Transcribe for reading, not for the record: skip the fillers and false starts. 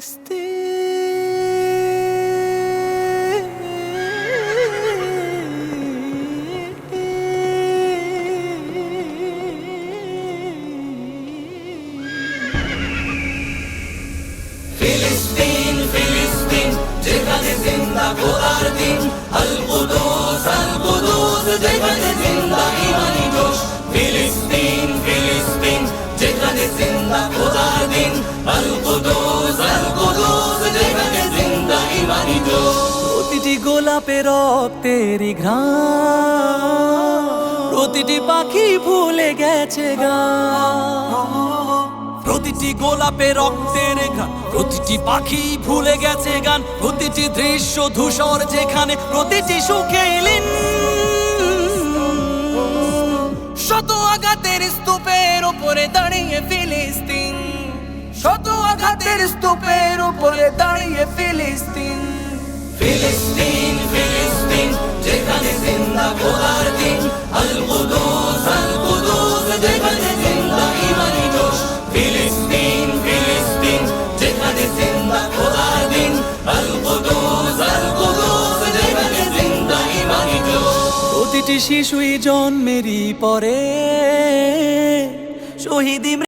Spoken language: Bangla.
ফিলিস্তিন ফিলিস্তিন যেখানে জিন্দা খোদার দিন, আল কুদুস যেখানে জিন্দা ইমানি জোশ। ফিলিস্তিন ফিলিস্তিন যেখানে জিন্দা খোদার দিন, আল কুদুস যেখানে জিন্দা ইমানি জোশ। প্রতিটি গোলাপে রক্তেরই ঘ্রাণ, প্রতিটি পাখি ভুলে গেছে গান। প্রতিটি গোলাপে রক্তের ঘ্রাণ, প্রতিটি পাখি ভুলে গেছে গান। প্রতিটি দৃশ্য ধূসর যেখানে, প্রতিটি সুখে লীন। শত আঘাতের স্তূপের উপরে দাঁড়িয়ে ফিলিস্তিন, শত আঘাতের স্তূপের উপরে দাঁড়িয়ে ফিলিস্তিন। ফিলিস্তিন ফিলিস্তিন যেখানে জিন্দা খোদার দিন, আল কুদুস যেখানে জিন্দা ইমানি জোশ। ফিলিস্তিন ফিলিস্তিন যেখানে জিন্দা খোদার দিন, আল কুদুস যেখানে জিন্দা ইমানি জোশ। প্রতিটি শিশুই জন্মেরই পরে শহীদ